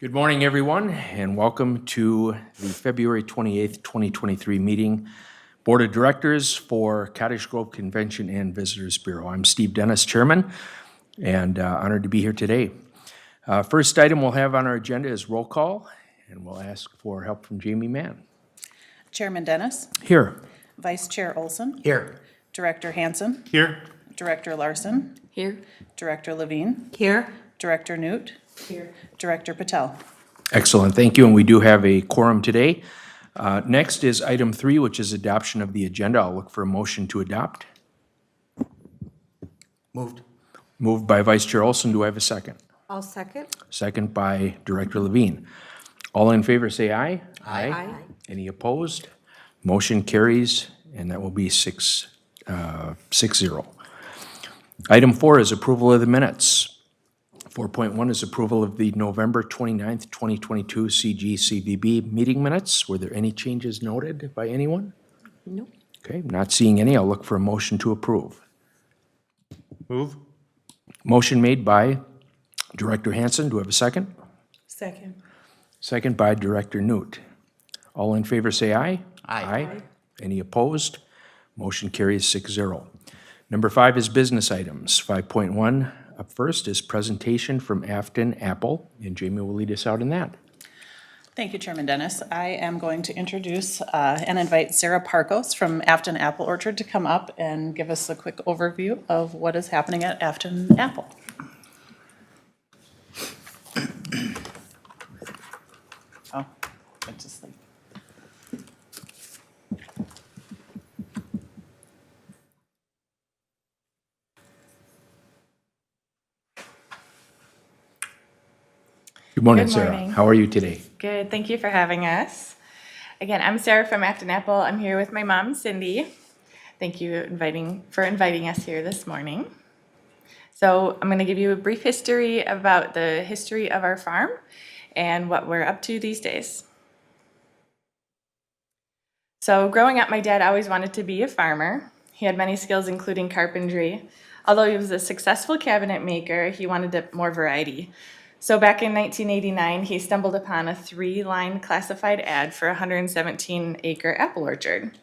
Good morning, everyone, and welcome to the February 28th, 2023 meeting, Board of Directors for Cottage Grove Convention and Visitors Bureau. I'm Steve Dennis, Chairman, and honored to be here today. First item we'll have on our agenda is roll call, and we'll ask for help from Jamie Mann. Chairman Dennis. Here. Vice Chair Olson. Here. Director Hansen. Here. Director Larson. Here. Director Levine. Here. Director Newt. Here. Director Patel. Excellent, thank you, and we do have a quorum today. Next is item 3, which is adoption of the agenda. I'll look for a motion to adopt. Moved. Moved by Vice Chair Olson. Do I have a second? I'll second. Second by Director Levine. All in favor say aye. Aye. Any opposed? Motion carries, and that will be 6-0. Item 4 is approval of the minutes. 4.1 is approval of the November 29th, 2022 CGCVB meeting minutes. Were there any changes noted by anyone? No. Okay, not seeing any. I'll look for a motion to approve. Move. Motion made by Director Hansen. Do I have a second? Second. Second by Director Newt. All in favor say aye. Aye. Any opposed? Motion carries 6-0. Number 5 is business items. 5.1 up first is presentation from Afton Apple, and Jamie will lead us out in that. Thank you, Chairman Dennis. I am going to introduce and invite Sarah Parkos from Afton Apple Orchard to come up and give us a quick overview of what is happening at Afton Apple. Oh, went to sleep. Good morning, Good Sarah. morning. How are you today? Good, thank you for having us. Again, I'm Sarah from Afton Apple. I'm here with my mom, Cindy. Thank you for inviting us here this morning. So I'm going to give you a brief history about the history of our farm and what we're up to these days. So growing up, my dad always wanted to be a farmer. He had many skills, including carpentry. Although he was a successful cabinet maker, he wanted more variety. So back in 1989, he stumbled upon a 3-line classified ad for a 117-acre apple orchard.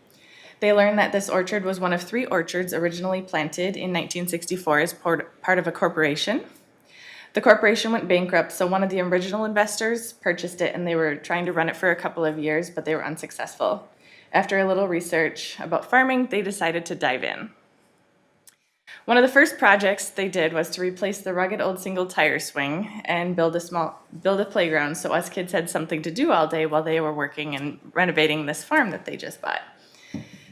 They learned that this orchard was one of 3 orchards originally planted in 1964 as part of a corporation. The corporation went bankrupt, so one of the original investors purchased it, and they were trying to run it for a couple of years, but they were unsuccessful. After a little research about farming, they decided to dive in. One of the first projects they did was to replace the rugged old single tire swing and build a playground so us kids had something to do all day while they were working and renovating this farm that they just bought.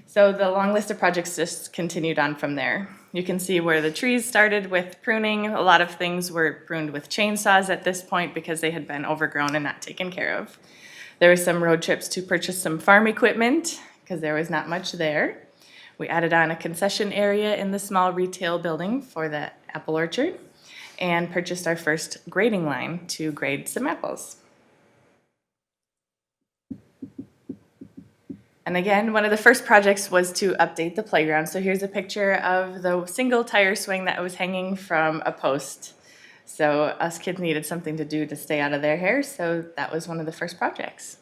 So the long list of projects just continued on from there. You can see where the trees started with pruning. A lot of things were pruned with chainsaws at this point because they had been overgrown and not taken care of. There were some road trips to purchase some farm equipment because there was not much there. We added on a concession area in the small retail building for the apple orchard and purchased our first grading line to grade some apples. And again, one of the first projects was to update the playground. So here's a picture of the single tire swing that was hanging from a post. So us kids needed something to do to stay out of their hair, so that was one of the first projects.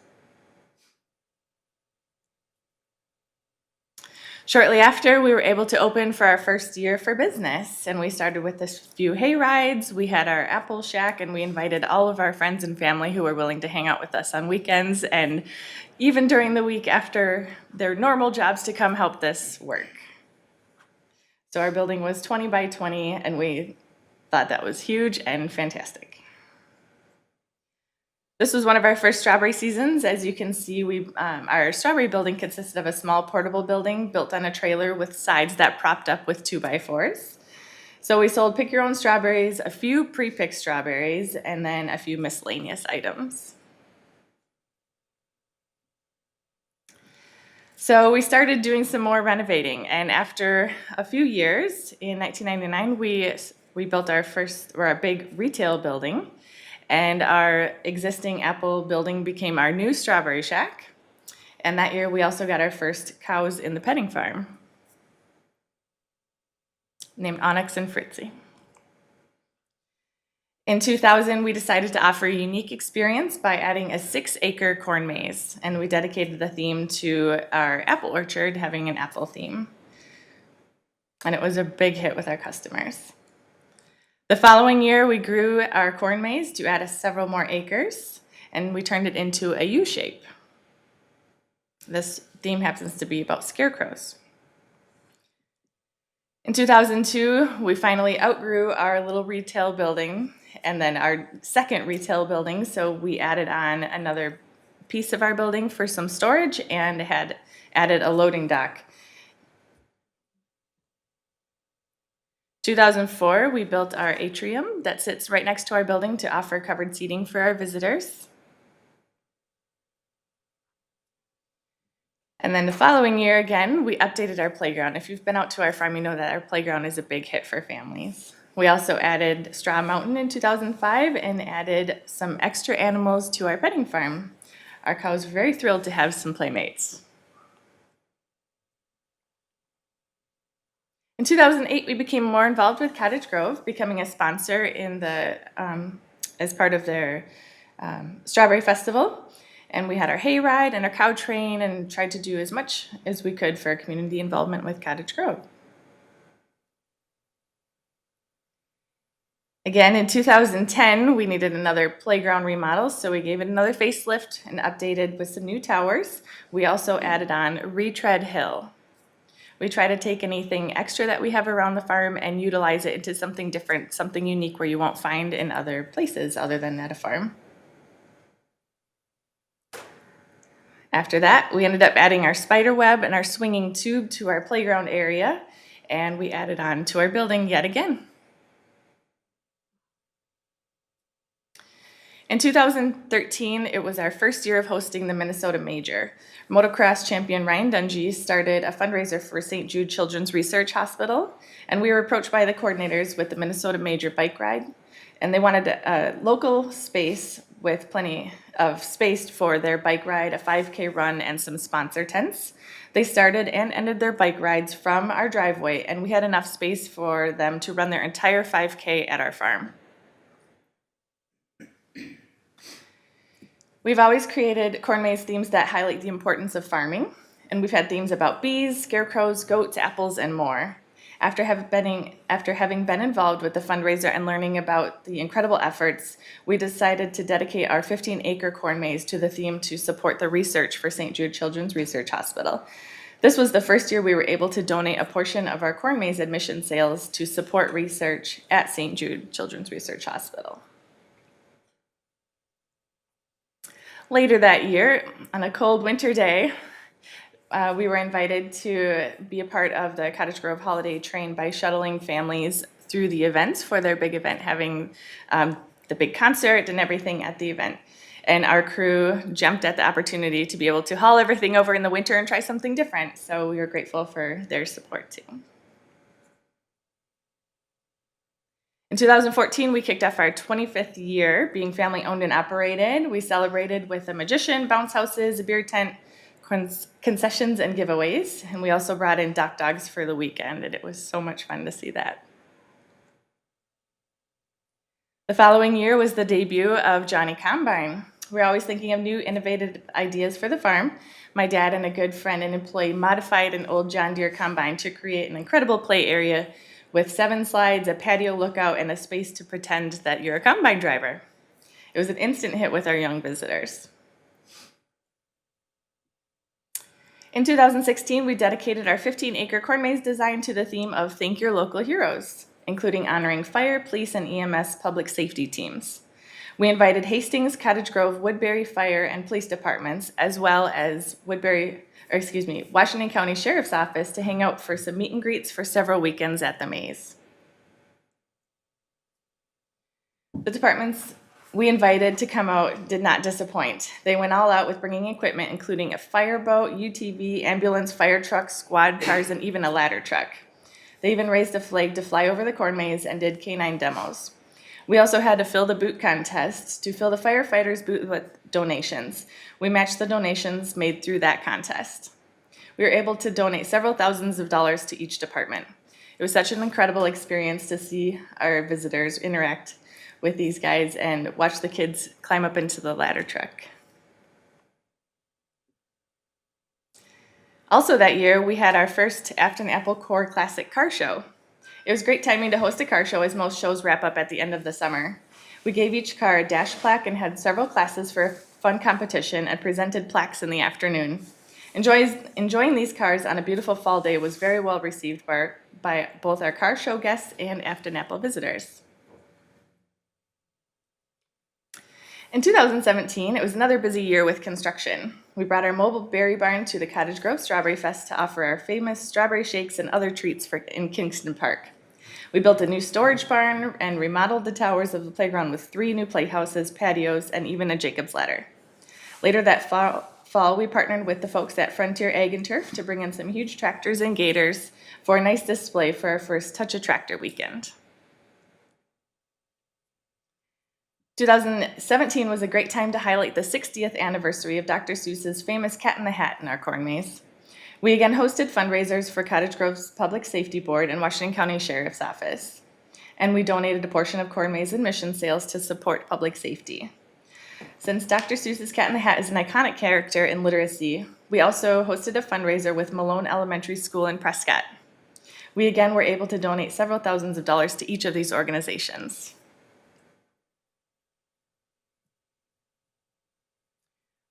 Shortly after, we were able to open for our first year for business, and we started with a few hay rides. We had our apple shack, and we invited all of our friends and family who were willing to hang out with us on weekends and even during the week after their normal jobs to come help this work. So our building was 20 by 20, and we thought that was huge and fantastic. This was one of our first strawberry seasons. As you can see, our strawberry building consisted of a small portable building built on a trailer with sides that propped up with 2x4s. So we sold pick your own strawberries, a few pre-picked strawberries, and then a few miscellaneous items. So we started doing some more renovating, and after a few years, in 1999, we built our big retail building. And our existing apple building became our new strawberry shack. And that year, we also got our first cows in the petting farm, named Onyx and Fritzy. In 2000, we decided to offer a unique experience by adding a 6-acre corn maze, and we dedicated the theme to our apple orchard having an apple theme. And it was a big hit with our customers. The following year, we grew our corn maze to add several more acres, and we turned it into a U shape. This theme happens to be about scarecrows. In 2002, we finally outgrew our little retail building and then our second retail building, so we added on another piece of our building for some storage and had added a loading dock. 2004, we built our atrium that sits right next to our building to offer covered seating for our visitors. And then the following year, again, we updated our playground. If you've been out to our farm, you know that our playground is a big hit for families. We also added Straw Mountain in 2005 and added some extra animals to our petting farm. Our cows were very thrilled to have some playmates. In 2008, we became more involved with Cottage Grove, becoming a sponsor in the as part of their Strawberry Festival. And we had our hay ride and our cow train and tried to do as much as we could for community involvement with Cottage Grove. Again, in 2010, we needed another playground remodel, so we gave it another facelift and updated with some new towers. We also added on Retread Hill. We try to take anything extra that we have around the farm and utilize it into something different, something unique where you won't find in other places other than at a farm. After that, we ended up adding our spider web and our swinging tube to our playground area, and we added on to our building yet again. In 2013, it was our first year of hosting the Minnesota Major. Motocross champion Ryan Dungy started a fundraiser for St. Jude Children's Research Hospital, and we were approached by the coordinators with the Minnesota Major bike ride, and they wanted a local space with plenty of space for their bike ride, a 5K run, and some sponsor tents. They started and ended their bike rides from our driveway, and we had enough space for them to run their entire 5K at our farm. We've always created corn maze themes that highlight the importance of farming, and we've had themes about bees, scarecrows, goats, apples, and more. After having been involved with the fundraiser and learning about the incredible efforts, we decided to dedicate our 15-acre corn maze to the theme to support the research for St. Jude Children's Research Hospital. This was the first year we were able to donate a portion of our corn maze admission sales to support research at St. Jude Children's Research Hospital. Later that year, on a cold winter day, we were invited to be a part of the Cottage Grove Holiday Train by shuttling families through the events for their big event, having the big concert and everything at the event. And our crew jumped at the opportunity to be able to haul everything over in the winter and try something different. So we were grateful for their support too. In 2014, we kicked off our 25th year being family owned and operated. We celebrated with a magician, bounce houses, a beer tent, concessions, and giveaways. And we also brought in duck dogs for the weekend, and it was so much fun to see that. The following year was the debut of Johnny Combine. We're always thinking of new innovative ideas for the farm. My dad and a good friend and employee modified an old John Deere combine to create an incredible play area with 7 slides, a patio lookout, and a space to pretend that you're a combine driver. It was an instant hit with our young visitors. In 2016, we dedicated our 15-acre corn maze design to the theme of Thank Your Local Heroes, including honoring fire, police, and EMS public safety teams. We invited Hastings, Cottage Grove, Woodbury Fire, and Police Departments, as well as Washington County Sheriff's Office to hang out for some meet and greets for several weekends at the maze. The departments we invited to come out did not disappoint. They went all out with bringing equipment, including a fireboat, UTV, ambulance, fire truck, squad cars, and even a ladder truck. They even raised a flag to fly over the corn maze and did canine demos. We also had to fill the boot contest to fill the firefighters' boot with donations. We matched the donations made through that contest. We were able to donate several thousands of dollars to each department. It was such an incredible experience to see our visitors interact with these guys and watch the kids climb up into the ladder truck. Also that year, we had our first Afton Apple Core Classic Car Show. It was great timing to host a car show, as most shows wrap up at the end of the summer. We gave each car a dash plaque and had several classes for a fun competition and presented plaques in the afternoon. Enjoying these cars on a beautiful fall day was very well received by both our car show guests and Afton Apple visitors. In 2017, it was another busy year with construction. We brought our mobile berry barn to the Cottage Grove Strawberry Fest to offer our famous strawberry shakes and other treats in Kingston Park. We built a new storage barn and remodeled the towers of the playground with 3 new playhouses, patios, and even a Jacob's ladder. Later that fall, we partnered with the folks at Frontier Ag and Turf to bring in some huge tractors and gators for a nice display for our first Touch a Tractor weekend. 2017 was a great time to highlight the 60th anniversary of Dr. Seuss's famous Cat in the Hat in our corn maze. We again hosted fundraisers for Cottage Grove's Public Safety Board and Washington County Sheriff's Office. And we donated a portion of corn maze admission sales to support public safety. Since Dr. Seuss's Cat in the Hat is an iconic character in literacy, we also hosted a fundraiser with Malone Elementary School in Prescott. We again were able to donate several thousands of dollars to each of these organizations.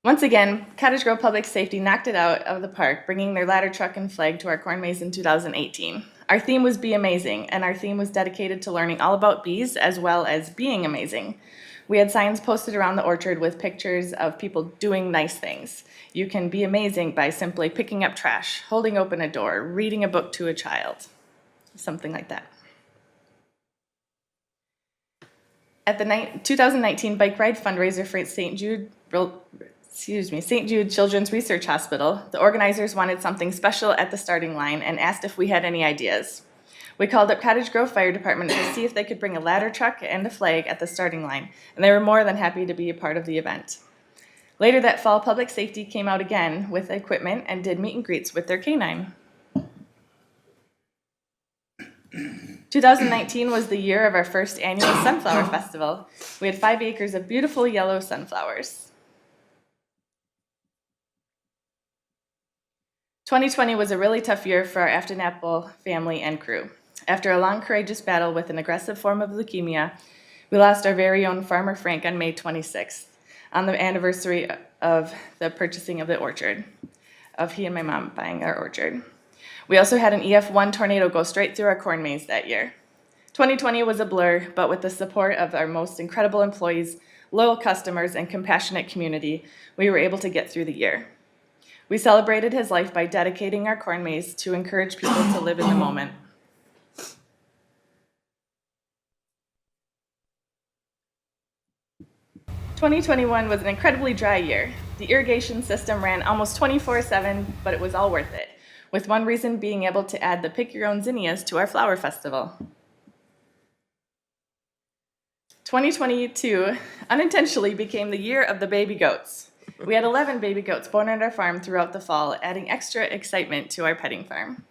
Once again, Cottage Grove Public Safety knocked it out of the park, bringing their ladder truck and flag to our corn maze in 2018. Our theme was Be Amazing, and our theme was dedicated to learning all about bees as well as being amazing. We had signs posted around the orchard with pictures of people doing nice things. You can be amazing by simply picking up trash, holding open a door, reading a book to a child, something like that. At the 2019 bike ride fundraiser for St. Jude Children's Research Hospital, the organizers wanted something special at the starting line and asked if we had any ideas. We called up Cottage Grove Fire Department to see if they could bring a ladder truck and a flag at the starting line, and they were more than happy to be a part of the event. Later that fall, Public Safety came out again with equipment and did meet and greets with their canine. 2019 was the year of our first annual Sunflower Festival. We had 5 acres of beautiful yellow sunflowers. 2020 was a really tough year for our Afton Apple family and crew. After a long, courageous battle with an aggressive form of leukemia, we lost our very own Farmer Frank on May 26th, on the anniversary of the purchasing of the orchard, of he and my mom buying our orchard. We also had an EF1 tornado go straight through our corn maze that year. 2020 was a blur, but with the support of our most incredible employees, loyal customers, and compassionate community, we were able to get through the year. We celebrated his life by dedicating our corn maze to encourage people to live in the moment. "2021 was an incredibly dry year. The irrigation system ran almost 24/7, but it was all worth it, with one reason being able to add the Pick Your Own zinnias to our flower festival. 2022 unintentionally became the year of the baby goats. We had 11 baby goats born at our farm throughout the fall, adding extra excitement to our petting farm.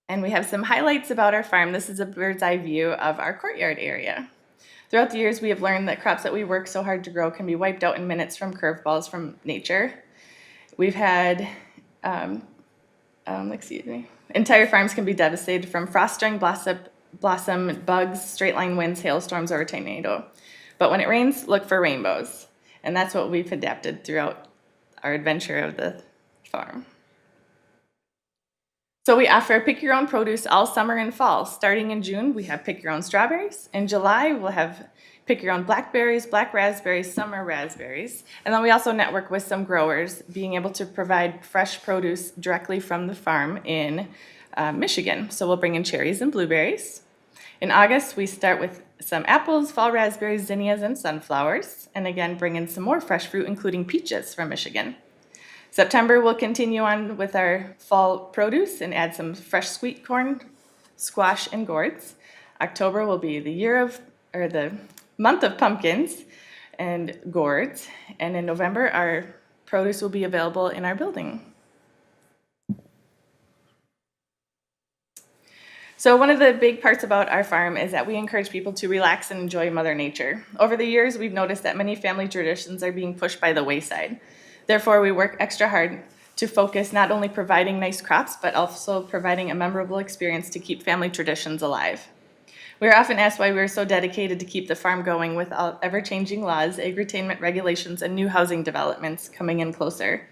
And we have some highlights about our farm. This is a bird's eye view of our courtyard area. Throughout the years, we have learned that crops that we work so hard to grow can be wiped out in minutes from curveballs from nature. We've had, entire farms can be devastated from frost-stung blossom, bugs, straight-line winds, hailstorms, or a tornado. But when it rains, look for rainbows. And that's what we've adapted throughout our adventure of the farm. So we offer pick your own produce all summer and fall. Starting in June, we have pick your own strawberries. In July, we'll have pick your own blackberries, black raspberries, summer raspberries. And then we also network with some growers, being able to provide fresh produce directly from the farm in Michigan. So we'll bring in cherries and blueberries. In August, we start with some apples, fall raspberries, zinnias, and sunflowers. And again, bring in some more fresh fruit, including peaches from Michigan. September, we'll continue on with our fall produce and add some fresh sweet corn, squash, and gourds. October will be the month of pumpkins and gourds. And in November, our produce will be available in our building. So one of the big parts about our farm is that we encourage people to relax and enjoy Mother Nature. Over the years, we've noticed that many family traditions are being pushed by the wayside. Therefore, we work extra hard to focus not only providing nice crops, but also providing a memorable experience to keep family traditions alive. We are often asked why we are so dedicated to keep the farm going with ever-changing laws, agri-tainment regulations, and new housing developments coming in closer.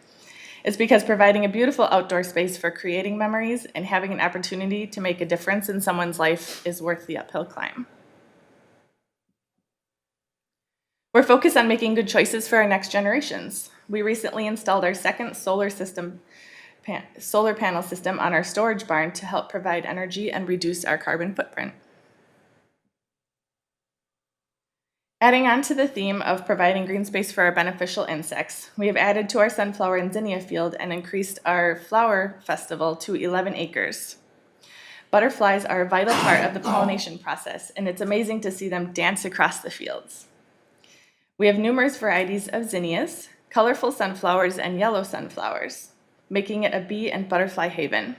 It's because providing a beautiful outdoor space for creating memories and having an opportunity to make a difference in someone's life is worth the uphill climb. We're focused on making good choices for our next generations. We recently installed our second solar panel system on our storage barn to help provide energy and reduce our carbon footprint. Adding on to the theme of providing green space for our beneficial insects, we have added to our sunflower and zinnia field and increased our flower festival to 11 acres. Butterflies are a vital part of the pollination process, and it's amazing to see them dance across the fields. We have numerous varieties of zinnias, colorful sunflowers, and yellow sunflowers, making it a bee and butterfly haven.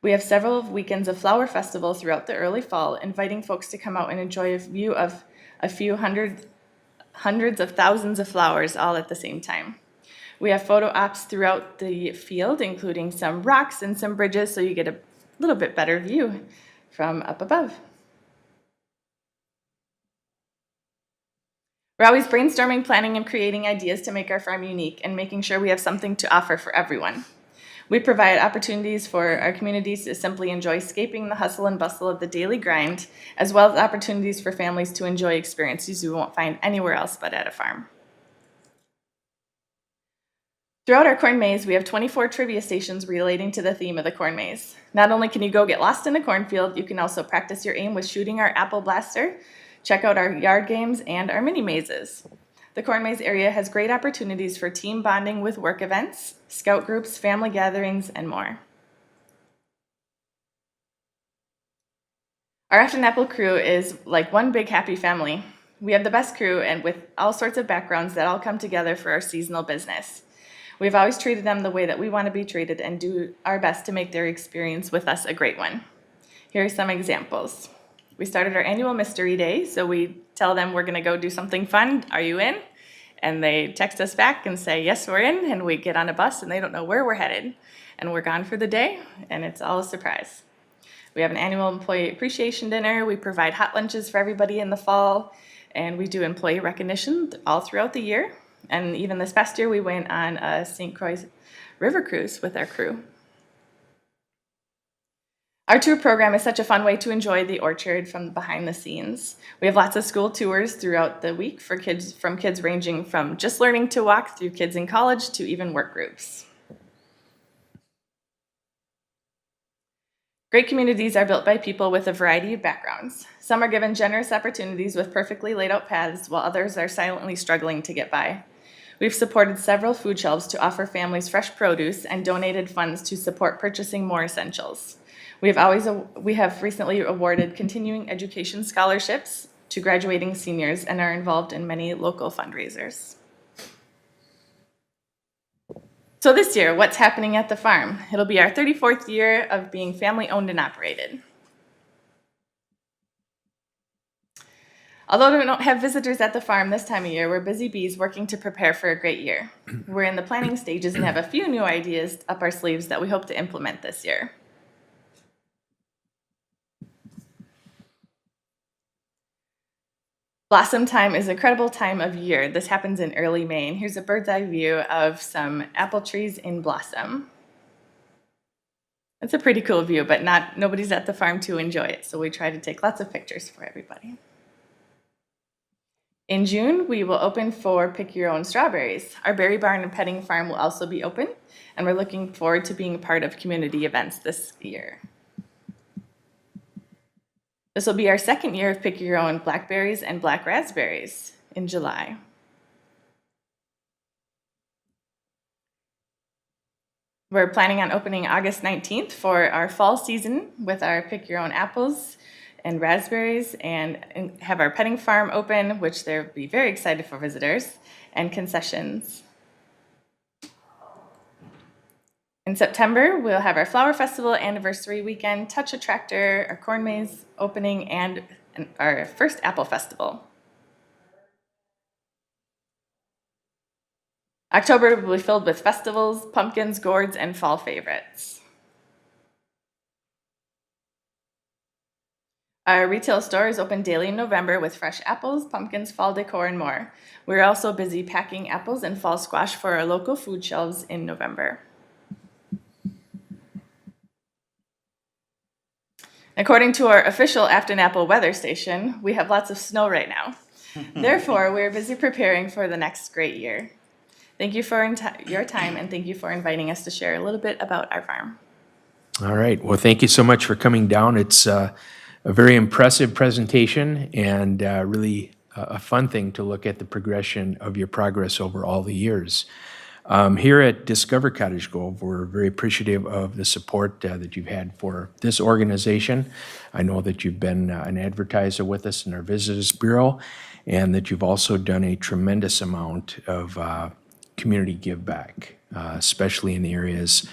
We have several weekends of flower festival throughout the early fall, inviting folks to come out and enjoy a view of a few hundreds of thousands of flowers all at the same time. We have photo ops throughout the field, including some rocks and some bridges, so you get a little bit better view from up above. We're always brainstorming, planning, and creating ideas to make our farm unique and making sure we have something to offer for everyone. We provide opportunities for our communities to simply enjoy escaping the hustle and bustle of the daily grind, as well as opportunities for families to enjoy experiences you won't find anywhere else but at a farm. Throughout our corn maze, we have 24 trivia stations relating to the theme of the corn maze. Not only can you go get lost in a cornfield, you can also practice your aim with shooting our apple blaster, check out our yard games, and our mini mazes. The corn maze area has great opportunities for team bonding with work events, scout groups, family gatherings, and more. Our Afton Apple crew is like one big happy family. We have the best crew and with all sorts of backgrounds that all come together for our seasonal business. We've always treated them the way that we want to be treated and do our best to make their experience with us a great one. Here are some examples. We started our annual mystery day, so we tell them we're going to go do something fun. Are you in? And they text us back and say, yes, we're in, and we get on a bus and they don't know where we're headed. And we're gone for the day, and it's all a surprise. We have an annual employee appreciation dinner. We provide hot lunches for everybody in the fall, and we do employee recognition all throughout the year. And even this past year, we went on a St. Croix River cruise with our crew. Our tour program is such a fun way to enjoy the orchard from behind the scenes. We have lots of school tours throughout the week for kids, from kids ranging from just learning to walk through kids in college to even work groups. Great communities are built by people with a variety of backgrounds. Some are given generous opportunities with perfectly laid out paths, while others are silently struggling to get by. We've supported several food shelves to offer families fresh produce and donated funds to support purchasing more essentials. We have recently awarded continuing education scholarships to graduating seniors and are involved in many local fundraisers. So this year, what's happening at the farm? It'll be our 34th year of being family owned and operated. Although we don't have visitors at the farm this time of year, we're busy bees working to prepare for a great year. We're in the planning stages and have a few new ideas up our sleeves that we hope to implement this year. Blossom time is an incredible time of year. This happens in early May, and here's a bird's eye view of some apple trees in blossom. It's a pretty cool view, but nobody's at the farm to enjoy it, so we try to take lots of pictures for everybody. In June, we will open for Pick Your Own Strawberries. Our berry barn and petting farm will also be open, and we're looking forward to being a part of community events this year. This will be our second year of Pick Your Own Blackberries and Black Raspberries in July. We're planning on opening August 19th for our fall season with our Pick Your Own Apples and Raspberries, and have our petting farm open, which they'll be very excited for visitors, and concessions. In September, we'll have our Flower Festival anniversary weekend, Touch a Tractor, our corn maze opening, and our first Apple Festival. October will be filled with festivals, pumpkins, gourds, and fall favorites. Our retail store is open daily in November with fresh apples, pumpkins, fall decor, and more. We're also busy packing apples and fall squash for our local food shelves in November. According to our official Afton Apple weather station, we have lots of snow right now. Therefore, we're busy preparing for the next great year. Thank you for your time, and thank you for inviting us to share a little bit about our farm. All right. Well, thank you so much for coming down. It's a very impressive presentation and really a fun thing to look at the progression of your progress over all the years. Here at Discover Cottage Grove, we're very appreciative of the support that you've had for this organization. I know that you've been an advertiser with us in our Visitors Bureau, and that you've also done a tremendous amount of community give back, especially in the areas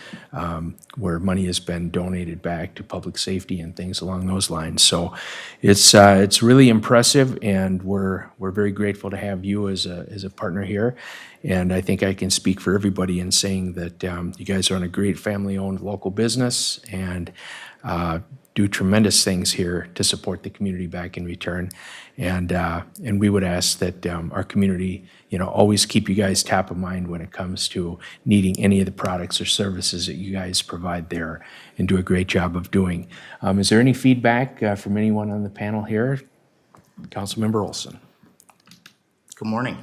where money has been donated back to public safety and things along those lines. So it's really impressive, and we're very grateful to have you as a partner here. And I think I can speak for everybody in saying that you guys are on a great family-owned local business and do tremendous things here to support the community back in return. And we would ask that our community, always keep you guys top of mind when it comes to needing any of the products or services that you guys provide there and do a great job of doing. Is there any feedback from anyone on the panel here? Councilmember Olson. Good morning.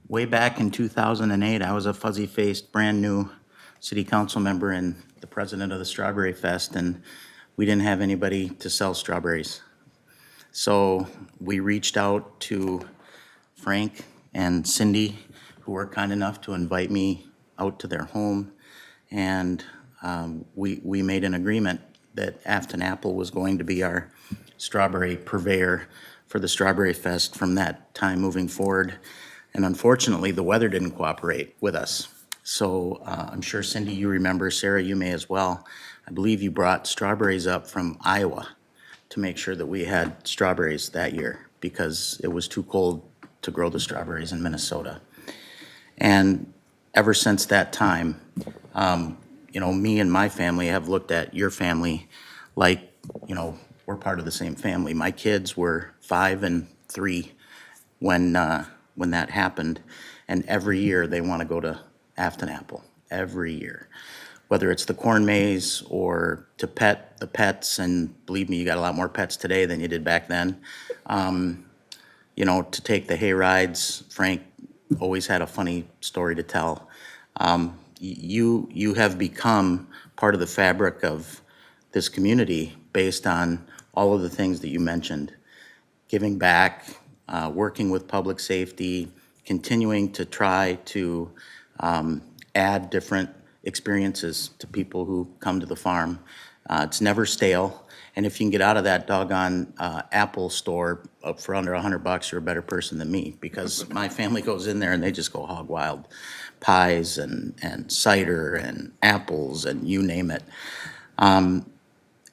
Way back in 2008, I was a fuzzy-faced, brand-new city council member and the president of the Strawberry Fest, and we didn't have anybody to sell strawberries. So we reached out to Frank and Cindy, who were kind enough to invite me out to their home, and we made an agreement that Afton Apple was going to be our strawberry purveyor for the Strawberry Fest from that time moving forward. And unfortunately, the weather didn't cooperate with us. So I'm sure, Cindy, you remember, Sarah, you may as well. I believe you brought strawberries up from Iowa to make sure that we had strawberries that year because it was too cold to grow the strawberries in Minnesota. And ever since that time, me and my family have looked at your family like, we're part of the same family. My kids were 5 and 3 when that happened, and every year they want to go to Afton Apple, every year. Whether it's the corn maze or to pet the pets, and believe me, you got a lot more pets today than you did back then. To take the hay rides. Frank always had a funny story to tell. You have become part of the fabric of this community based on all of the things that you mentioned. Giving back, working with public safety, continuing to try to add different experiences to people who come to the farm. It's never stale, and if you can get out of that doggone Apple store for under $100, you're a better person than me, because my family goes in there and they just go hog wild. Pies and cider and apples and you name it.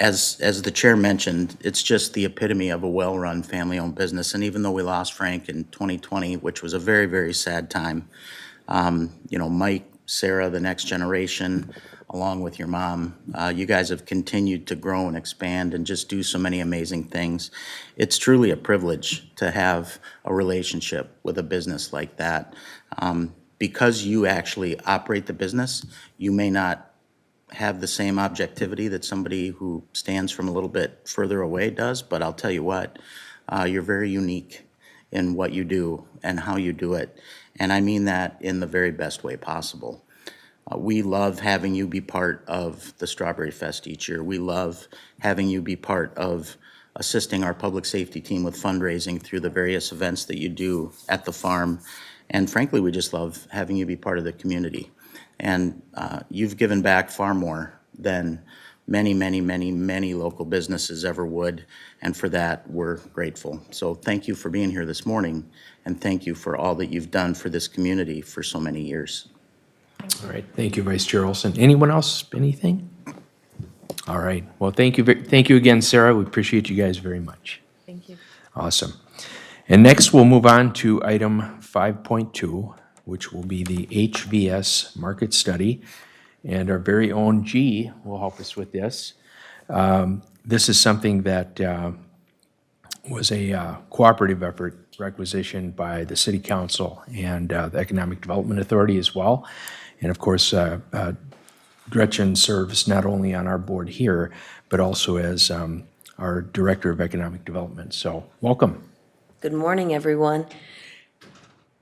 As the chair mentioned, it's just the epitome of a well-run, family-owned business. And even though we lost Frank in 2020, which was a very, very sad time, Mike, Sarah, the next generation, along with your mom, you guys have continued to grow and expand and just do so many amazing things. It's truly a privilege to have a relationship with a business like that. Because you actually operate the business, you may not have the same objectivity that somebody who stands from a little bit further away does, but I'll tell you what, you're very unique in what you do and how you do it, and I mean that in the very best way possible. We love having you be part of the Strawberry Fest each year. We love having you be part of assisting our public safety team with fundraising through the various events that you do at the farm, and frankly, we just love having you be part of the community. And you've given back far more than many, many, many, many local businesses ever would, and for that, we're grateful. So thank you for being here this morning, and thank you for all that you've done for this community for so many years. All right, thank you, Vice Chair Olson. Anyone else, anything? All right, well, thank you again, Sarah. We appreciate you guys very much. Thank you. Awesome. And next, we'll move on to item 5.2, which will be the HVS Market Study. And our very own G will help us with this. This is something that was a cooperative effort requisitioned by the City Council and the Economic Development Authority as well. And of course, Gretchen serves not only on our board here, but also as our Director of Economic Development. So welcome. Good morning, everyone.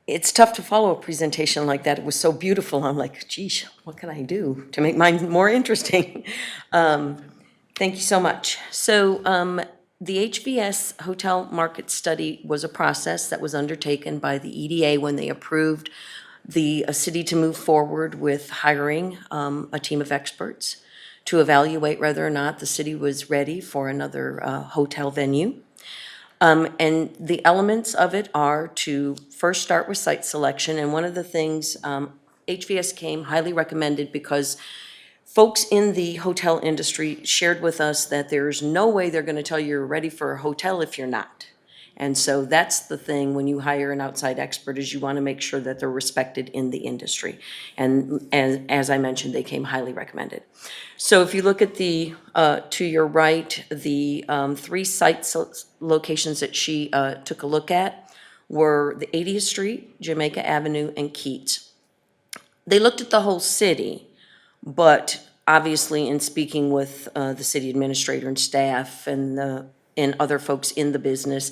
It's tough to follow a presentation like that. It was so beautiful. I'm like, geez, what can I do to make mine more interesting? Thank you so much. So the HVS Hotel Market Study was a process that was undertaken by the EDA when they approved the city to move forward with hiring a team of experts to evaluate whether or not the city was ready for another hotel venue. And the elements of it are to first start with site selection. And one of the things, HVS came highly recommended because folks in the hotel industry shared with us that there's no way they're going to tell you you're ready for a hotel if you're not. And so that's the thing when you hire an outside expert, is you want to make sure that they're respected in the industry. And as I mentioned, they came highly recommended. So if you look at the, to your right, the three site locations that she took a look at were the 80th Street, Jamaica Avenue, and Keats. They looked at the whole city, but obviously in speaking with the city administrator and staff and other folks in the business,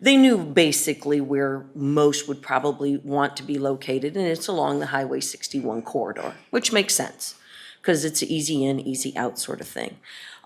they knew basically where most would probably want to be located, and it's along the Highway 61 corridor, which makes sense because it's an easy in, easy out sort of thing.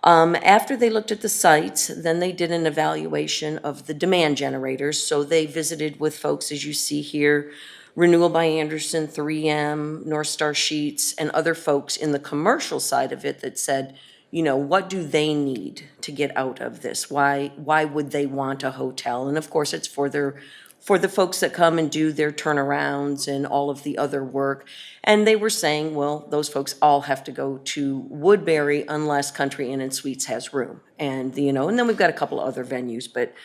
After they looked at the sites, then they did an evaluation of the demand generators. So they visited with folks, as you see here, Renewal by Anderson, 3M, North Star Sheets, and other folks in the commercial side of it that said, you know, what do they need to get out of this? Why would they want a hotel? And of course, it's for the folks that come and do their turnarounds and all of the other work. And they were saying, well, those folks all have to go to Woodbury unless Country Inn and Suites has room. And, you know, and then we've got a couple of other venues, but,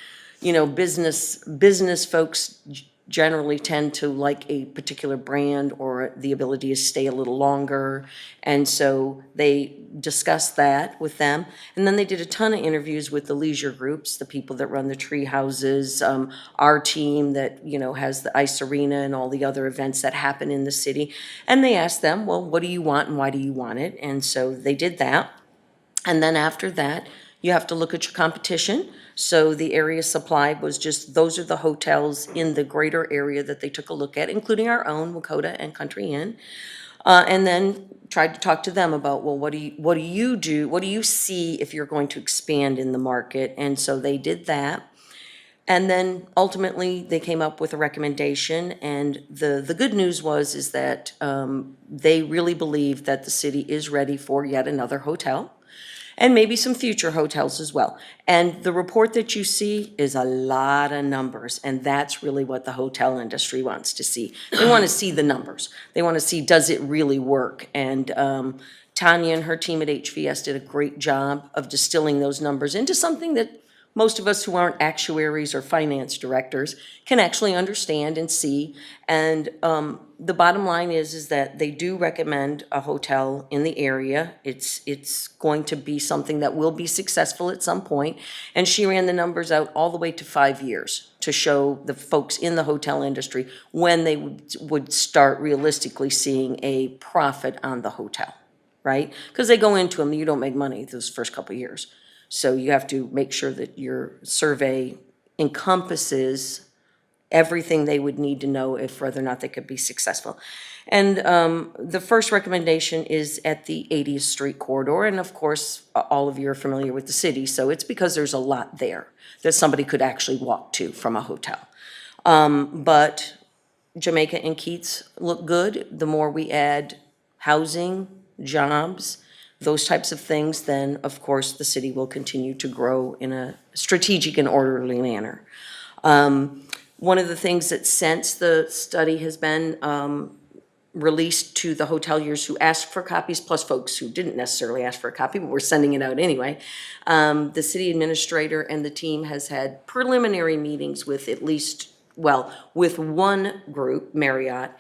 you know, business folks generally tend to like a particular brand or the ability to stay a little longer. And so they discussed that with them. And then they did a ton of interviews with the leisure groups, the people that run the tree houses, our team that, you know, has the ice arena and all the other events that happen in the city. And they asked them, well, what do you want and why do you want it? And so they did that. And then after that, you have to look at your competition. So the area supplied was just, those are the hotels in the greater area that they took a look at, including our own, Wakota and Country Inn. And then tried to talk to them about, well, what do you do? What do you see if you're going to expand in the market? And so they did that. And then ultimately they came up with a recommendation. And the good news is that they really believe that the city is ready for yet another hotel, and maybe some future hotels as well. And the report that you see is a lot of numbers, and that's really what the hotel industry wants to see. They want to see the numbers. They want to see, does it really work? And Tanya and her team at HVS did a great job of distilling those numbers into something that most of us who aren't actuaries or finance directors can actually understand and see. And the bottom line is that they do recommend a hotel in the area. It's going to be something that will be successful at some point. And she ran the numbers out all the way to 5 years to show the folks in the hotel industry when they would start realistically seeing a profit on the hotel, right? Because they go into them, you don't make money those first couple of years. So you have to make sure that your survey encompasses everything they would need to know if whether or not they could be successful. And the first recommendation is at the 80th Street corridor. And of course, all of you are familiar with the city. So it's because there's a lot there that somebody could actually walk to from a hotel. But Jamaica and Keats look good. The more we add housing, jobs, those types of things, then of course the city will continue to grow in a strategic and orderly manner. One of the things that since the study has been released to the hoteliers who asked for copies, plus folks who didn't necessarily ask for a copy, but we're sending it out anyway. The city administrator and the team has had preliminary meetings with at least, well, with one group, Marriott,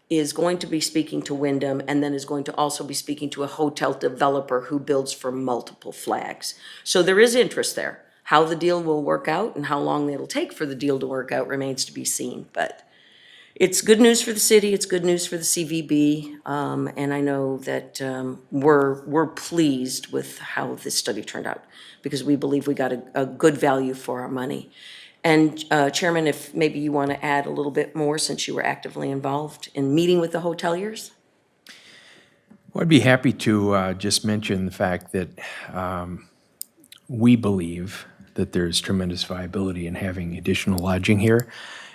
is going to be speaking to Wyndham, and then is going to also be speaking to a hotel developer who builds for multiple flags. So there is interest there. How the deal will work out and how long it'll take for the deal to work out remains to be seen. But it's good news for the city, it's good news for the CVB, and I know that we're pleased with how this study turned out, because we believe we got a good value for our money. And Chairman, if maybe you want to add a little bit more, since you were actively involved in meeting with the hoteliers? Well, I'd be happy to just mention the fact that we believe that there's tremendous viability in having additional lodging here.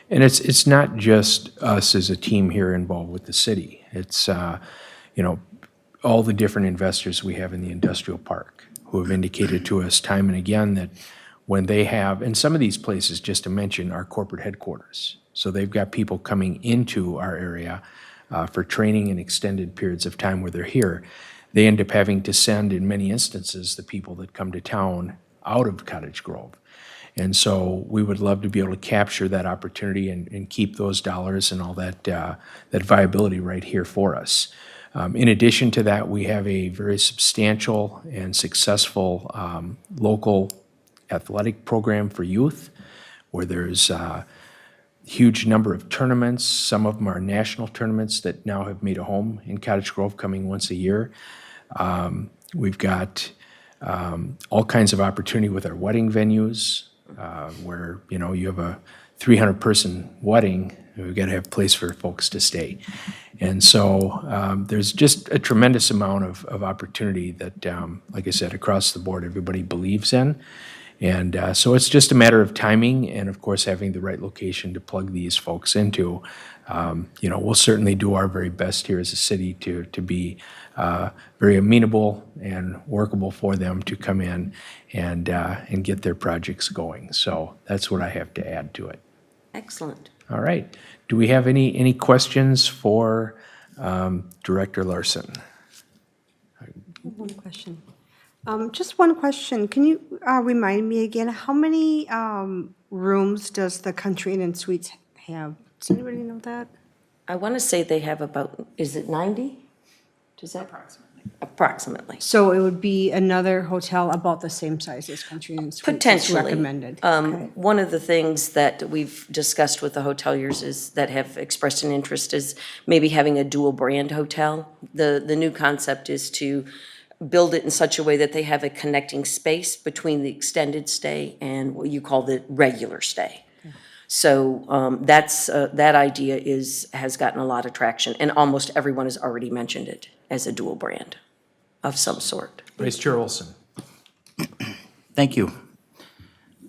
And it's not just us as a team here involved with the city. It's, all the different investors we have in the industrial park who have indicated to us time and again that when they have, and some of these places, just to mention, are corporate headquarters. So they've got people coming into our area for training and extended periods of time where they're here. They end up having to send, in many instances, the people that come to town out of Cottage Grove. And so we would love to be able to capture that opportunity and keep those dollars and all that, that viability right here for us. In addition to that, we have a very substantial and successful local athletic program for youth, where there's a huge number of tournaments. Some of them are national tournaments that now have made a home in Cottage Grove, coming once a year. We've got all kinds of opportunity with our wedding venues, where, you have a 300-person wedding, we've got to have a place for folks to stay. And so there's just a tremendous amount of opportunity that, like I said, across the board, everybody believes in. And so it's just a matter of timing and, of course, having the right location to plug these folks into. We'll certainly do our very best here as a city to be very amenable and workable for them to come in and get their projects going. So that's what I have to add to it. Excellent. All right. Do we have any questions for Director Larson? One question. Just one question. Can you remind me again, how many rooms does the Country Inn and Suites have? Does anybody know that? I want to say they have about, is it 90? Does that? Approximately. Approximately. So it would be another hotel about the same size as Country Inn and Suites? It's Potentially. recommended. Okay. One of the things that we've discussed with the hoteliers is, that have expressed an interest, is maybe having a dual brand hotel. The new concept is to build it in such a way that they have a connecting space between the extended stay and what you call the regular stay. So that idea has gotten a lot of traction, and almost everyone has already mentioned it as a dual brand of some sort. Vice Chair Olson. Thank you.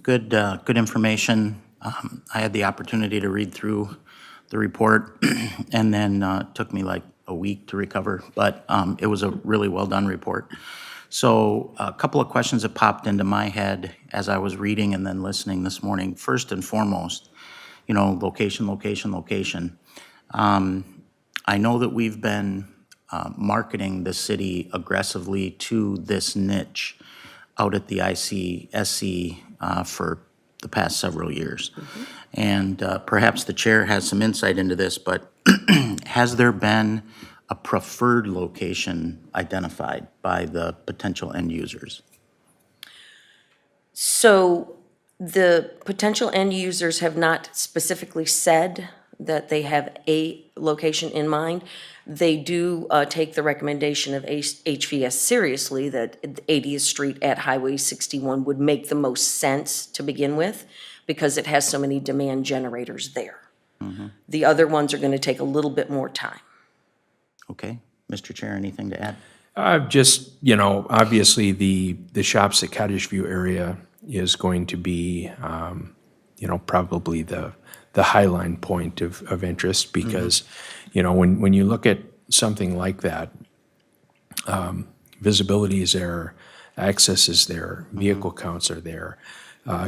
Good information. I had the opportunity to read through the report, and then it took me like a week to recover, but it was a really well-done report. So a couple of questions that popped into my head as I was reading and then listening this morning. First and foremost, location. I know that we've been marketing the city aggressively to this niche out at the ICSC for the past several years. And perhaps the chair has some insight into this, but has there been a preferred location identified by the potential end users? So the potential end users have not specifically said that they have a location in mind. They do take the recommendation of HVS seriously, that 80th Street at Highway 61 would make the most sense to begin with, because it has so many demand generators there. The other ones are going to take a little bit more time. Okay. Mr. Chair, anything to add? Just, obviously the shops at Cottage View area is going to be, probably the highline point of interest, because, when you look at something like that, visibility is there, access is there, vehicle counts are there,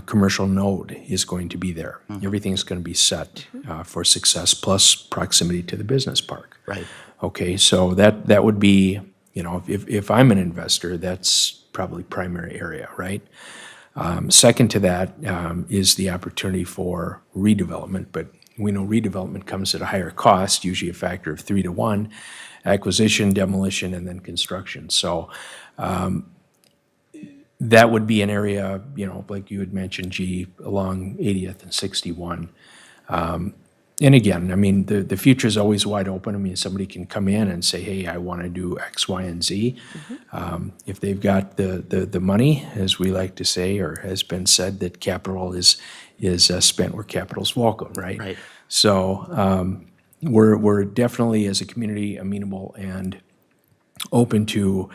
commercial node is going to be there. Everything's going to be set for success, plus proximity to the business park. Right. Okay, so that would be, you know, if I'm an investor, that's probably primary area, right? Second to that is the opportunity for redevelopment, but we know redevelopment comes at a higher cost, usually a factor of 3 to 1, acquisition, demolition, and then construction. So that would be an area, you know, like you had mentioned, G, along 80th and 61. And again, I mean, the future is always wide open. I mean, somebody can come in and say, hey, I want to do X, Y, and Z. If they've got the money, as we like to say, or has been said, that capital is spent where capital's welcome, right? Right. So we're definitely, as a community, amenable and open to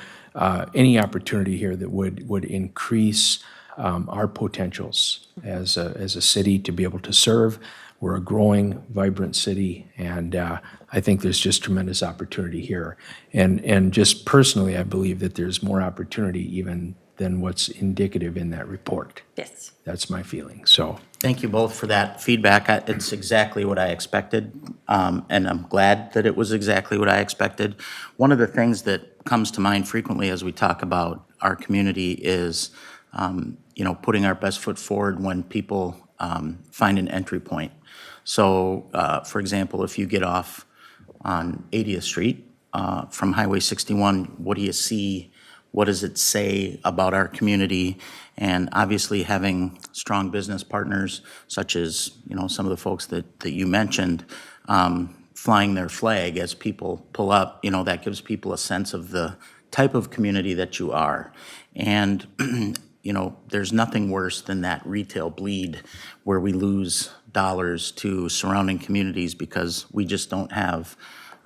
any opportunity here that would increase our potentials as a city to be able to serve. We're a growing, vibrant city, and I think there's just tremendous opportunity here. And just personally, I believe that there's more opportunity even than what's indicative in that report. Yes. That's my feeling, so. Thank you both for that feedback. It's exactly what I expected, and I'm glad that it was exactly what I expected. One of the things that comes to mind frequently as we talk about our community is, you know, putting our best foot forward when people find an entry point. So, for example, if you get off on 80th Street from Highway 61, what do you see? What does it say about our community? And obviously having strong business partners, such as, you know, some of the folks that you mentioned, flying their flag as people pull up, you know, that gives people a sense of the type of community that you are. And, you know, there's nothing worse than that retail bleed where we lose dollars to surrounding communities because we just don't have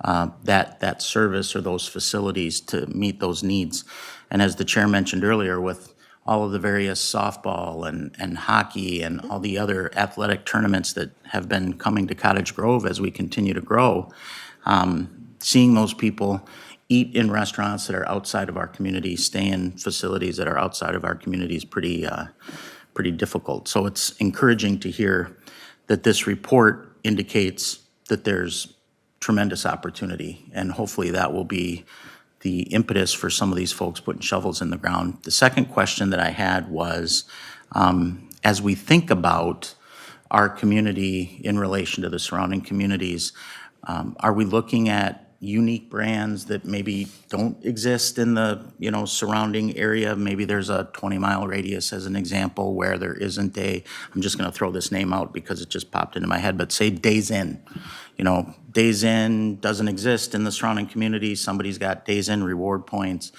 that service or those facilities to meet those needs. And as the chair mentioned earlier, with all of the various softball and hockey and all the other athletic tournaments that have been coming to Cottage Grove as we continue to grow, seeing those people eat in restaurants that are outside of our community, stay in facilities that are outside of our community is pretty difficult. So it's encouraging to hear that this report indicates that there's tremendous opportunity, and hopefully that will be the impetus for some of these folks putting shovels in the ground. The second question that I had was, as we think about our community in relation to the surrounding communities, are we looking at unique brands that maybe don't exist in the, you know, surrounding area? Maybe there's a 20-mile radius as an example where there isn't I'm just gonna throw this name out because it just popped into my head, but say Days Inn. You know, Days Inn doesn't exist in the surrounding community. Somebody's got Days Inn reward points.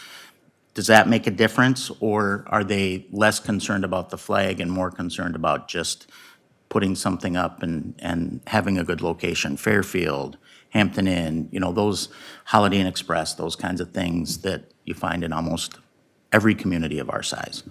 Does that make a difference, or are they less concerned about the flag and more concerned about just putting something up and having a good location? Fairfield, Hampton Inn, you know, those Holiday Inn Express, those kinds of things that you find in almost every community of our size.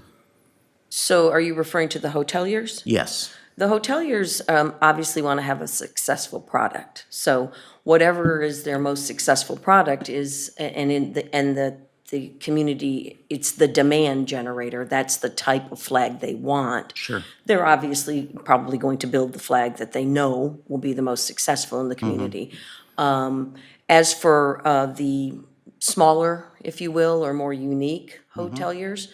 So are you referring to the hoteliers? Yes. The hoteliers obviously want to have a successful product. So whatever is their most successful product is, the community, it's the demand generator. That's the type of flag they want. Sure. They're obviously probably going to build the flag that they know will be the most successful in the community. As for the smaller, if you will, or more unique hoteliers,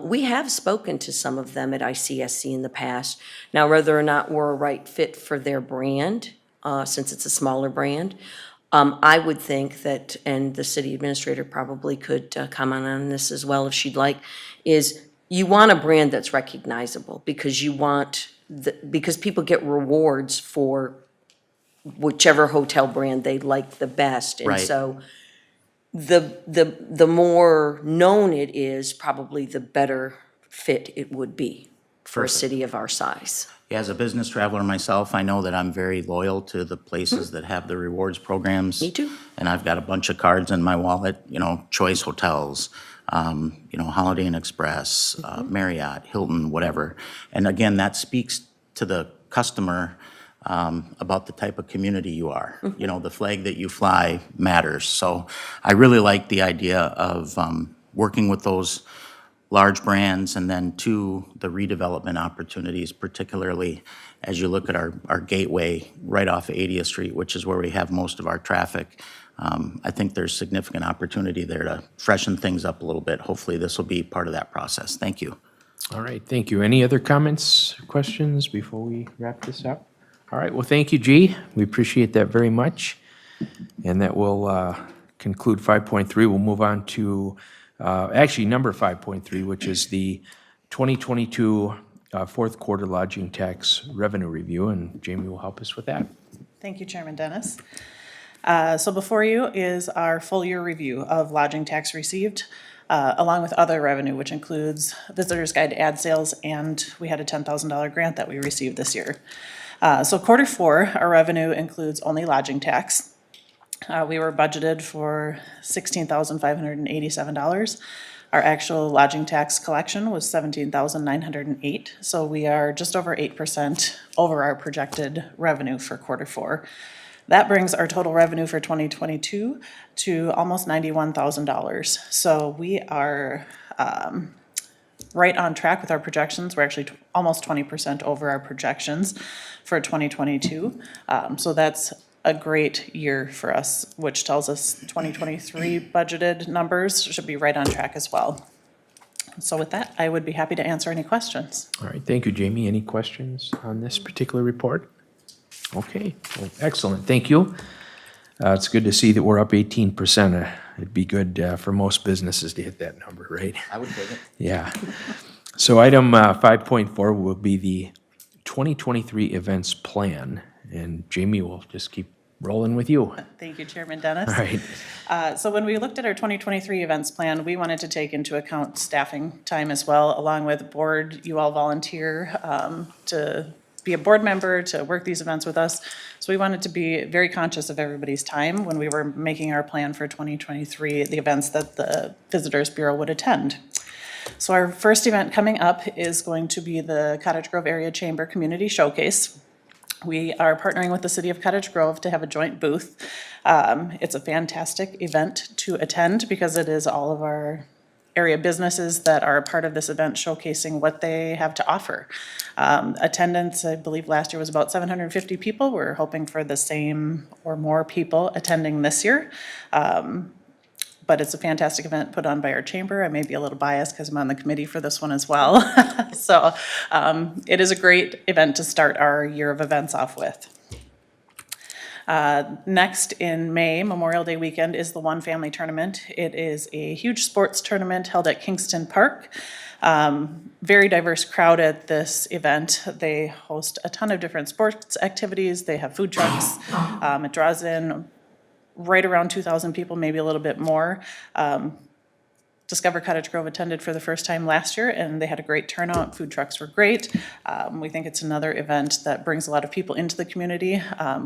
we have spoken to some of them at ICSC in the past. Now, whether or not we're a right fit for their brand, since it's a smaller brand, I would think that, and the city administrator probably could comment on this as well if she'd like, is you want a brand that's recognizable because you want, because people get rewards for whichever hotel brand they like the best. And Right. so the more known it is, probably the better fit it would be for a city of our size. Yeah, as a business traveler myself, I know that I'm very loyal to the places that have the rewards programs. Me too. And I've got a bunch of cards in my wallet, you know, Choice Hotels, you know, Holiday Inn Express, Marriott, Hilton, whatever. And again, that speaks to the customer about the type of community you are. You know, the flag that you fly matters. So I really like the idea of working with those large brands, and then 2, the redevelopment opportunities, particularly as you look at our gateway right off of 80th Street, which is where we have most of our traffic. I think there's significant opportunity there to freshen things up a little bit. Hopefully, this will be part of that process. Thank you. All right, thank you. Any other comments, questions before we wrap this up? All right, well, thank you, G. We appreciate that very much. And that will conclude 5.3. We'll move on to, actually, number 5.3, which is the 2022 fourth quarter lodging tax revenue review, and Jamie will help us with that. Thank you, Chairman Dennis. So before you is our full year review of lodging tax received, along with other revenue, which includes Visitor's Guide ad sales, and we had a $10,000 grant that we received this year. So quarter 4, our revenue includes only lodging tax. We were budgeted for $16,587. Our actual lodging tax collection was $17,908, so we are just over 8% over our projected revenue for quarter 4. That brings our total revenue for 2022 to almost $91,000. So we are right on track with our projections. We're actually almost 20% over our projections for 2022. So that's a great year for us, which tells us 2023 budgeted numbers should be right on track as well. So with that, I would be happy to answer any questions. All right, thank you, Jamie. Any questions on this particular report? Okay, well, excellent, thank you. It's good to see that we're up 18%. It'd be good for most businesses to hit that number, right? I would take it. Yeah. So item 5.4 will be the 2023 events plan, and Jamie will just keep rolling with you. Thank you, Chairman Dennis. All right. So when we looked at our 2023 events plan, we wanted to take into account staffing time as well, along with board, you all volunteer to be a board member, to work these events with us. So we wanted to be very conscious of everybody's time when we were making our plan for 2023, the events that the Visitors Bureau would attend. So our first event coming up is going to be the Cottage Grove Area Chamber Community Showcase. We are partnering with the City of Cottage Grove to have a joint booth. It's a fantastic event to attend because it is all of our area businesses that are a part of this event showcasing what they have to offer. Attendance, I believe last year was about 750 people. We're hoping for the same or more people attending this year. But it's a fantastic event put on by our chamber. I may be a little biased because I'm on the committee for this one as well. So it is a great event to start our year of events off with. Next in May, Memorial Day weekend, is the One Family Tournament. It is a huge sports tournament held at Kingston Park. Very diverse crowd at this event. They host a ton of different sports activities. They have food trucks. It draws in right around 2,000 people, maybe a little bit more. Discover Cottage Grove attended for the first time last year, and they had a great turnout. Food trucks were great. We think it's another event that brings a lot of people into the community,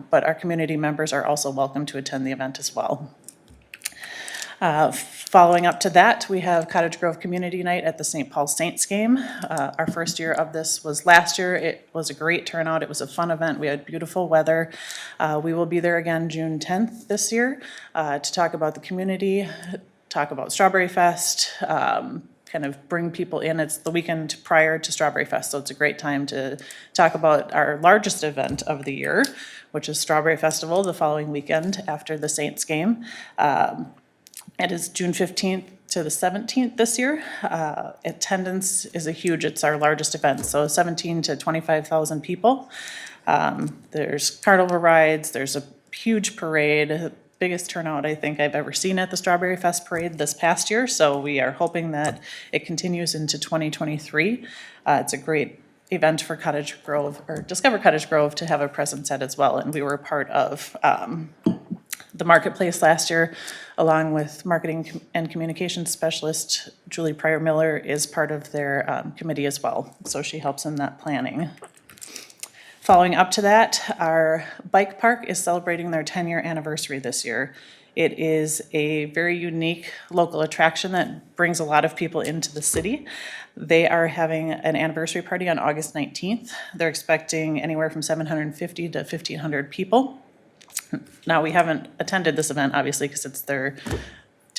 but our community members are also welcome to attend the event as well. Following up to that, we have Cottage Grove Community Night at the St. Paul Saints game. Our first year of this was last year. It was a great turnout. It was a fun event. We had beautiful weather. We will be there again June 10th this year to talk about the community, talk about Strawberry Fest, kind of bring people in. It's the weekend prior to Strawberry Fest, so it's a great time to talk about our largest event of the year, which is Strawberry Festival the following weekend after the Saints game. It is June 15th to the 17th this year. Attendance is it's our largest event, so 17 to 25,000 people. There's carnival rides, there's a huge parade, biggest turnout I think I've ever seen at the Strawberry Fest Parade this past year, so we are hoping that it continues into 2023. It's a great event for Cottage Grove, or Discover Cottage Grove, to have a presence at as well, and we were a part of the marketplace last year, along with marketing and communications specialist Julie Pryor-Miller is part of their committee as well, so she helps in that planning. Following up to that, our bike park is celebrating their 10-year anniversary this year. It is a very unique local attraction that brings a lot of people into the city. They are having an anniversary party on August 19th. They're expecting anywhere from 750 to 1,500 people. Now, we haven't attended this event, obviously, because it's their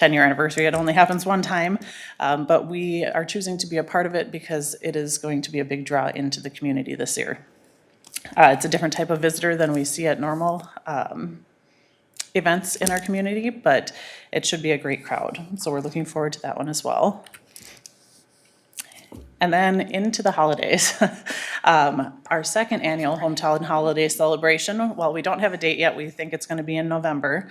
10-year anniversary. It only happens one time, but we are choosing to be a part of it because it is going to be a big draw into the community this year. It's a different type of visitor than we see at normal events in our community, but it should be a great crowd. So we're looking forward to that one as well. And then into the holidays. Our second annual Hometown Holiday Celebration, while we don't have a date yet, we think it's gonna be in November.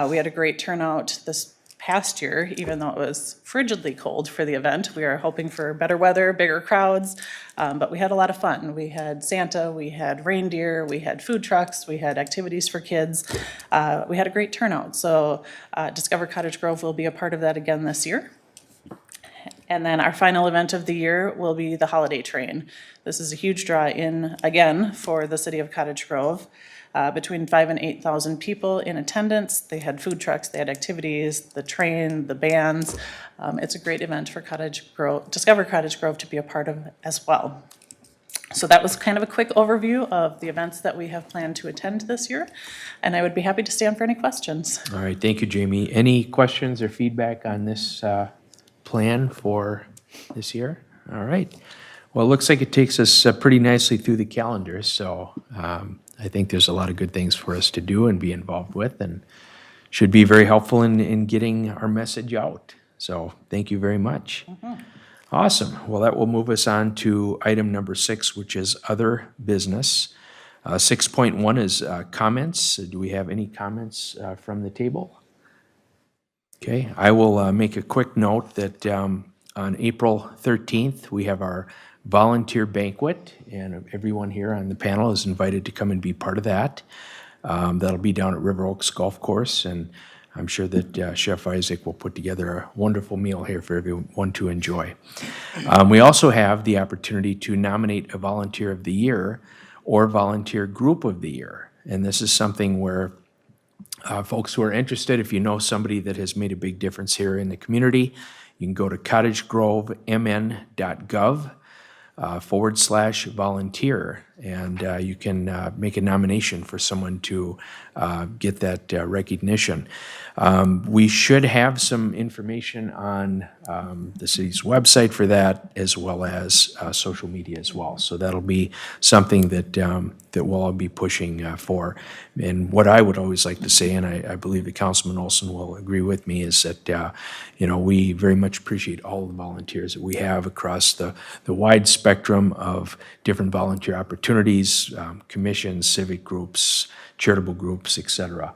We had a great turnout this past year, even though it was frigidly cold for the event. We are hoping for better weather, bigger crowds, but we had a lot of fun. We had Santa, we had reindeer, we had food trucks, we had activities for kids. We had a great turnout. So Discover Cottage Grove will be a part of that again this year. And then our final event of the year will be the Holiday Train. This is a huge draw in, again, for the city of Cottage Grove. Between 5,000 and 8,000 people in attendance. They had food trucks, they had activities, the train, the bands. It's a great event for Cottage Grove, Discover Cottage Grove to be a part of as well. So that was kind of a quick overview of the events that we have planned to attend this year. And I would be happy to stand for any questions. All right, thank you, Jamie. Any questions or feedback on this plan for this year? All right. Well, it looks like it takes us pretty nicely through the calendar, so I think there's a lot of good things for us to do and be involved with, and should be very helpful in getting our message out. So thank you very much. Awesome. Well, that will move us on to item number 6, which is other business. 6.1 is comments. Do we have any comments from the table? Okay, I will make a quick note that on April 13th, we have our volunteer banquet, and everyone here on the panel is invited to come and be part of that. That'll be down at River Oaks Golf Course, and I'm sure that Chef Isaac will put together a wonderful meal here for everyone to enjoy. We also have the opportunity to nominate a volunteer of the year or volunteer group of the year, and this is something where folks who are interested, if you know somebody that has made a big difference here in the community, you can go to cottagegrovemn.gov/volunteer, and you can make a nomination for someone to get that recognition. We should have some information on the city's website for that, as well as social media as well. So that'll be something that we'll all be pushing for. And what I would always like to say, and I believe that Councilman Olson will agree with me, is that we very much appreciate all the volunteers that we have across the wide spectrum of different volunteer opportunities, commissions, civic groups, charitable groups, etc.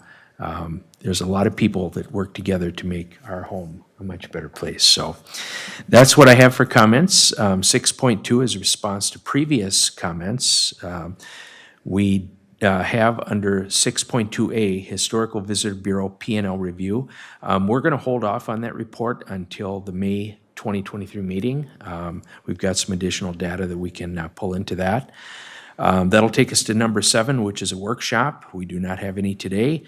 There's a lot of people that work together to make our home a much better place. So that's what I have for comments. 6.2 is a response to previous comments. We have under 6.2A, Historical Visitor Bureau P&L Review. We're going to hold off on that report until the May 2023 meeting. We've got some additional data that we can pull into that. That'll take us to number 7, which is a workshop. We do not have any today.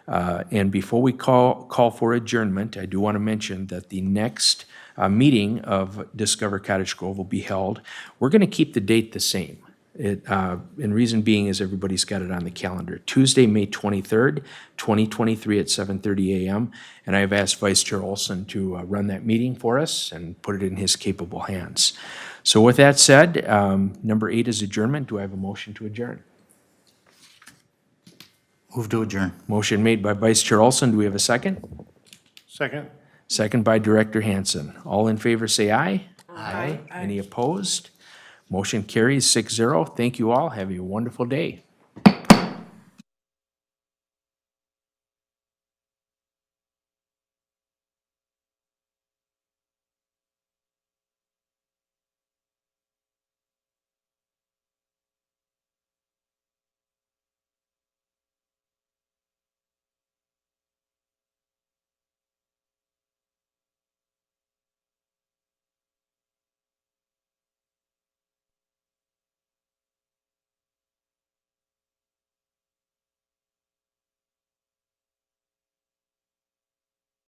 And before we call for adjournment, I do want to mention that the next meeting of Discover Cottage Grove will be held. We're going to keep the date the same. And reason being is everybody's got it on the calendar. Tuesday, May 23rd, 2023 at 7:30 a.m. And I've asked Vice Chair Olson to run that meeting for us and put it in his capable hands. So with that said, number 8 is adjournment. Do I have a motion to adjourn? Move to adjourn. Motion made by Vice Chair Olson. Do we have a second? Second. Second by Director Hansen. All in favor say aye. Aye. Any opposed? Motion carries 6-0. Thank you all. Have a wonderful day.